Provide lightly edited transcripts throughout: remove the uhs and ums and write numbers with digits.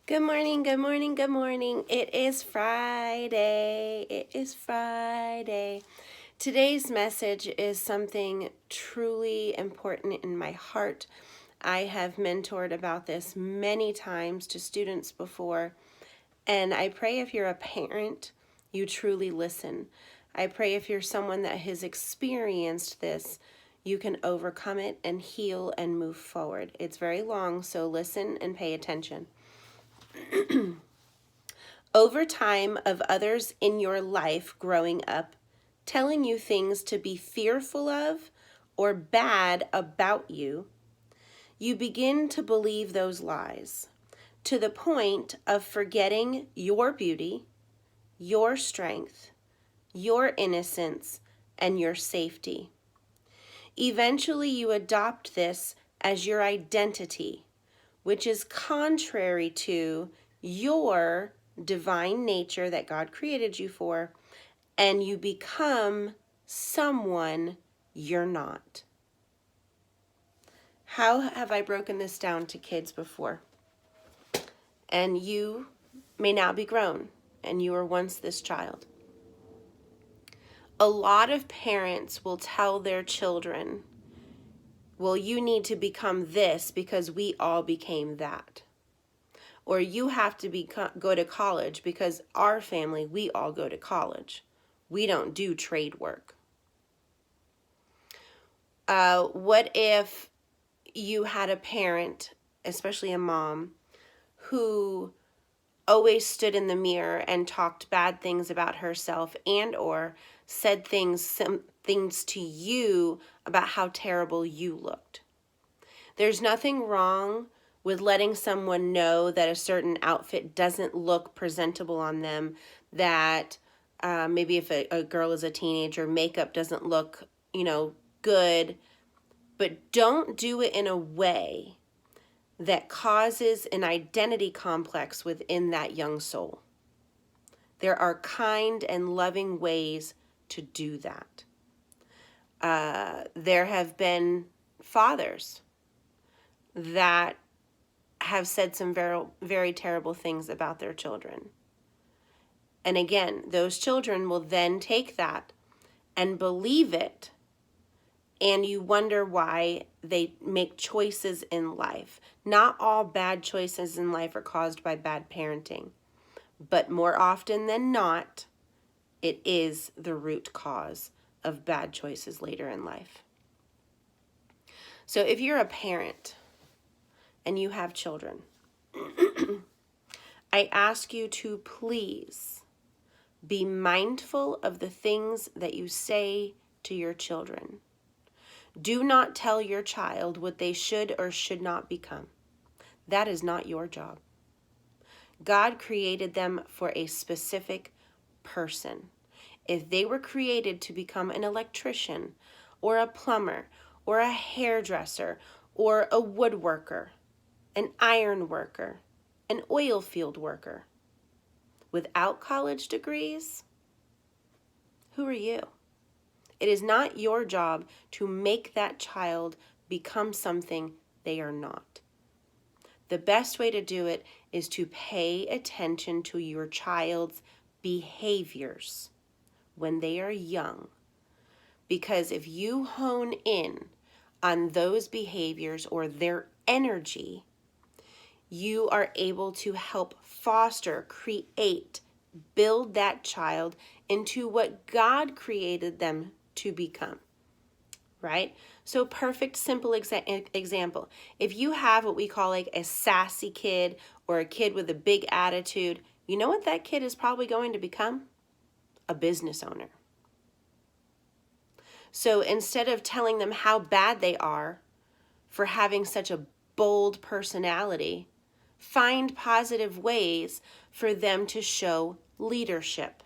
Good morning, good morning, good morning. It is Friday. It is Friday. Today's message is something truly important in my heart. I have mentored about this many times to students before, and I pray if you're a parent, you truly listen. I pray if you're someone that has experienced this, you can overcome it and heal and move forward. It's very long, so listen and pay attention. Over time of others in your life growing up telling you things to be fearful of or bad about you, you begin to believe those lies to the point of forgetting your beauty, your strength, your innocence, and your safety. Eventually, you adopt this as your identity, which is contrary to your divine nature that God created you for, and you become someone you're not. How have I broken this down to kids before? And you may now be grown, and you were once this child. A lot of parents will tell their children, well, you need to become this because we all became that. Or you have to go to college because our family, we all go to college. We don't do trade work. What if you had a parent, especially a mom, who always stood in the mirror and talked bad things about herself and or said some things to you about how terrible you looked? There's nothing wrong with letting someone know that a certain outfit doesn't look presentable on them, that maybe if a girl is a teenager, makeup doesn't look, good, but don't do it in a way that causes an identity complex within that young soul. There are kind and loving ways to do that. There have been fathers that have said some very, very terrible things about their children. And again, those children will then take that and believe it, and you wonder why they make choices in life. Not all bad choices in life are caused by bad parenting, but more often than not, it is the root cause of bad choices later in life. So if you're a parent and you have children, I ask you to please be mindful of the things that you say to your children. Do not tell your child what they should or should not become. That is not your job. God created them for a specific person. If they were created to become an electrician or a plumber or a hairdresser or a woodworker, an iron worker, an oil field worker, without college degrees, who are you? It is not your job to make that child become something they are not. The best way to do it is to pay attention to your child's behaviors when they are young. Because if you hone in on those behaviors or their energy, you are able to help foster, create, build that child into what God created them to become, right? So perfect, simple example. If you have what we call like a sassy kid or a kid with a big attitude, you know what that kid is probably going to become? A business owner. So instead of telling them how bad they are for having such a bold personality, find positive ways for them to show leadership.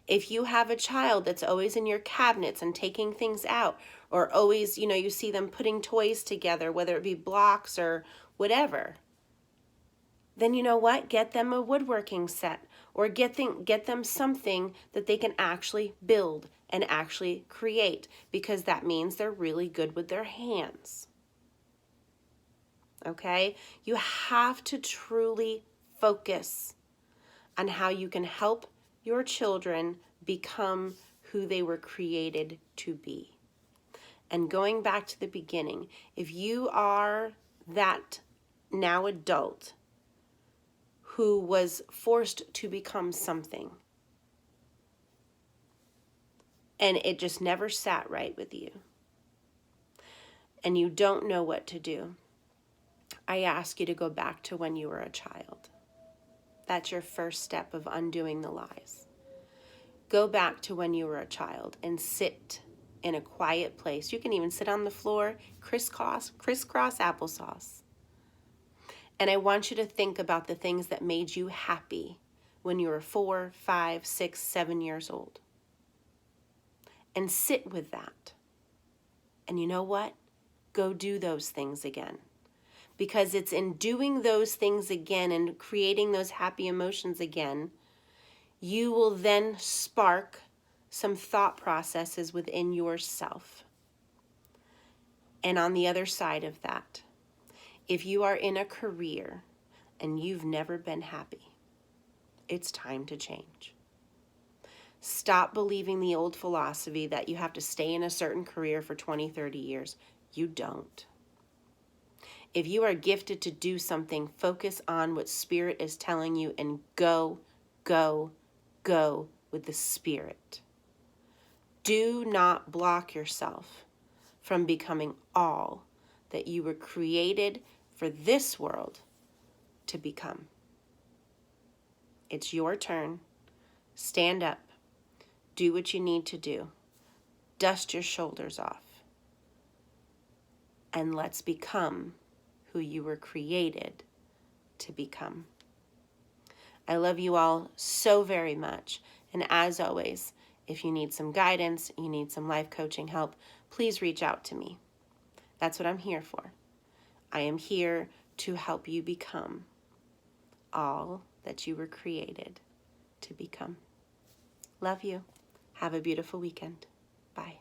If you have a child that's always in your cabinets and taking things out, or always, you see them putting toys together, whether it be blocks or whatever, then you know what? Get them a woodworking set, or get them something that they can actually build and actually create, because that means they're really good with their hands. Okay? You have to truly focus on how you can help your children become who they were created to be. And going back to the beginning, if you are that now adult who was forced to become something and it just never sat right with you and you don't know what to do, I ask you to go back to when you were a child. That's your first step of undoing the lies. Go back to when you were a child and sit in a quiet place. You can even sit on the floor, crisscross applesauce. And I want you to think about the things that made you happy when you were 4, 5, 6, 7 years old. And sit with that. And you know what? Go do those things again. Because it's in doing those things again and creating those happy emotions again, you will then spark some thought processes within yourself. And on the other side of that, if you are in a career and you've never been happy, it's time to change. Stop believing the old philosophy that you have to stay in a certain career for 20, 30 years. You don't. If you are gifted to do something, focus on what Spirit is telling you and go, go, go with the Spirit. Do not block yourself from becoming all that you were created for this world to become. It's your turn. Stand up. Do what you need to do. Dust your shoulders off. And let's become who you were created to become. I love you all so very much. And as always, if you need some guidance, you need some life coaching help, please reach out to me. That's what I'm here for. I am here to help you become all that you were created to become. Love you. Have a beautiful weekend. Bye.